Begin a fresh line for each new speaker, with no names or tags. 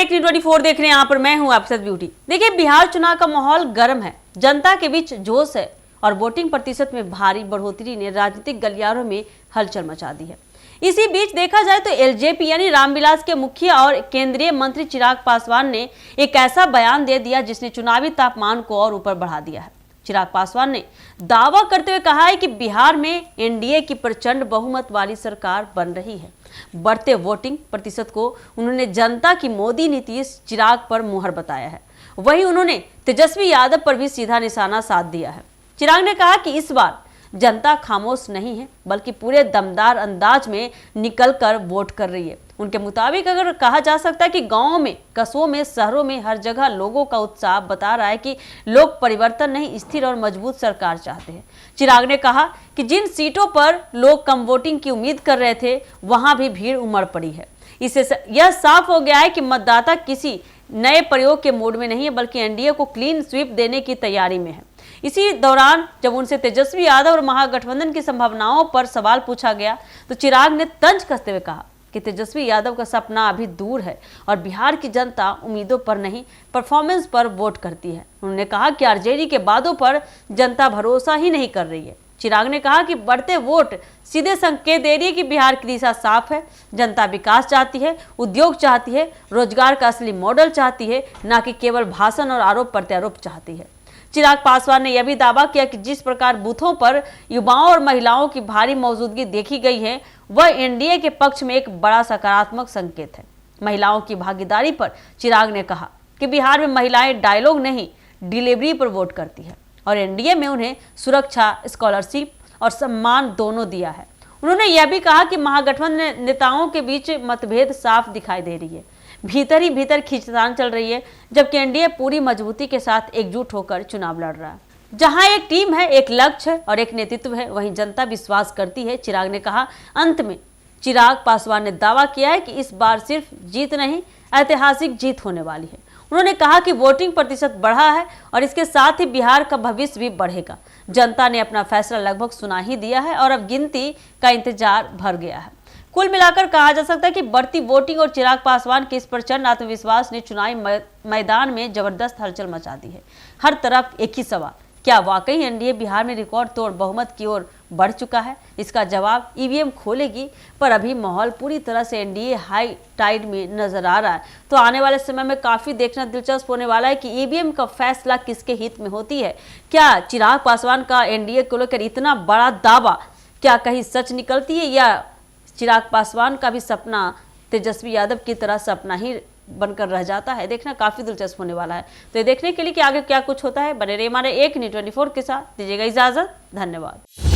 एक न्यूज़ 24 देख रहे हैं। यहाँ पर मैं हूँ आपके साथ ब्यूटी। देखिए, बिहार चुनाव का माहौल गर्म है, जनता के बीच जोश है और वोटिंग प्रतिशत में भारी बढ़ोतरी ने राजनीतिक गलियारों में हलचल मचा दी है। इसी बीच देखा जाए तो एलजेपी यानी रामविलास के मुखिया और केंद्रीय मंत्री चिराग पासवान ने एक ऐसा बयान दे दिया जिसने चुनावी तापमान को और ऊपर बढ़ा दिया है। चिराग पासवान ने दावा करते हुए कहा है कि बिहार में एनडीए की प्रचंड बहुमत वाली सरकार बन रही है। बढ़ते वोटिंग प्रतिशत को उन्होंने जनता की मोदी नीतीश चिराग पर मुहर बताया है। वहीं उन्होंने तेजस्वी यादव पर भी सीधा निशाना साध दिया है। चिराग ने कहा कि इस बार जनता खामोश नहीं है, बल्कि पूरे दमदार अंदाज में निकलकर वोट कर रही है। उनके मुताबिक अगर कहा जा सकता है कि गांवों में, कस्बों में, शहरों में हर जगह लोगों का उत्साह बता रहा है कि लोग परिवर्तन नहीं, स्थिर और मजबूत सरकार चाहते हैं। चिराग ने कहा कि जिन सीटों पर लोग कम वोटिंग की उम्मीद कर रहे थे, वहां भी भीड़ उमड़ पड़ी है। इससे यह साफ हो गया है कि मतदाता किसी नए प्रयोग के मूड में नहीं है, बल्कि एनडीए को क्लीन स्वीप देने की तैयारी में है। इसी दौरान जब उनसे तेजस्वी यादव और महागठबंधन की संभावनाओं पर सवाल पूछा गया तो चिराग ने तंज कसते हुए कहा कि तेजस्वी यादव का सपना अभी दूर है और बिहार की जनता उम्मीदों पर नहीं, परफॉर्मेंस पर वोट करती है। उन्होंने कहा कि आरजेडी के वादों पर जनता भरोसा ही नहीं कर रही है। चिराग ने कहा कि बढ़ते वोट सीधे संकेत दे रही है कि बिहार की दिशा साफ है। जनता विकास चाहती है, उद्योग चाहती है, रोजगार का असली मॉडल चाहती है, न कि केवल भाषण और आरोप प्रत्यारोप चाहती है। चिराग पासवान ने यह भी दावा किया कि जिस प्रकार बूथों पर युवाओं और महिलाओं की भारी मौजूदगी देखी गई है, वह एनडीए के पक्ष में एक बड़ा सकारात्मक संकेत है। महिलाओं की भागीदारी पर चिराग ने कहा कि बिहार में महिलाएं डायलॉग नहीं, डिलीवरी पर वोट करती है और एनडीए में उन्हें सुरक्षा, स्कॉलरशिप और सम्मान दोनों दिया है। उन्होंने यह भी कहा कि महागठबंधन नेताओं के बीच मतभेद साफ दिखाई दे रही है, भीतर ही भीतर खींचतान चल रही है, जबकि एनडीए पूरी मजबूती के साथ एकजुट होकर चुनाव लड़ रहा है। जहां एक टीम है, एक लक्ष्य है और एक नेतृत्व है, वहीं जनता विश्वास करती है। चिराग ने कहा। अंत में चिराग पासवान ने दावा किया है कि इस बार सिर्फ जीत नहीं, ऐतिहासिक जीत होने वाली है। उन्होंने कहा कि वोटिंग प्रतिशत बढ़ा है और इसके साथ ही बिहार का भविष्य भी बढ़ेगा। जनता ने अपना फैसला लगभग सुना ही दिया है और अब गिनती का इंतजार भर गया है। कुल मिलाकर कहा जा सकता है कि बढ़ती वोटिंग और चिराग पासवान के इस प्रचंड आत्मविश्वास ने चुनावी मैदान में जबरदस्त हलचल मचा दी है। हर तरफ एक ही सवाल, क्या वाकई एनडीए बिहार में रिकॉर्ड तोड़ बहुमत की ओर बढ़ चुका है? इसका जवाब ईवीएम खोलेगी, पर अभी माहौल पूरी तरह से एनडीए हाई टाइड में नजर आ रहा है। तो आने वाले समय में काफी देखना दिलचस्प होने वाला है कि ईवीएम का फैसला किसके हित में होती है। क्या चिराग पासवान का एनडीए को लेकर इतना बड़ा दावा क्या कहीं सच निकलती है, या चिराग पासवान का भी सपना तेजस्वी यादव की तरह सपना ही बनकर रह जाता है? देखना काफी दिलचस्प होने वाला है। तो ये देखने के लिए कि आगे क्या कुछ होता है, बने रहिए हमारे एक न्यूज़ 24 के साथ। दीजिएगा इजाजत। धन्यवाद।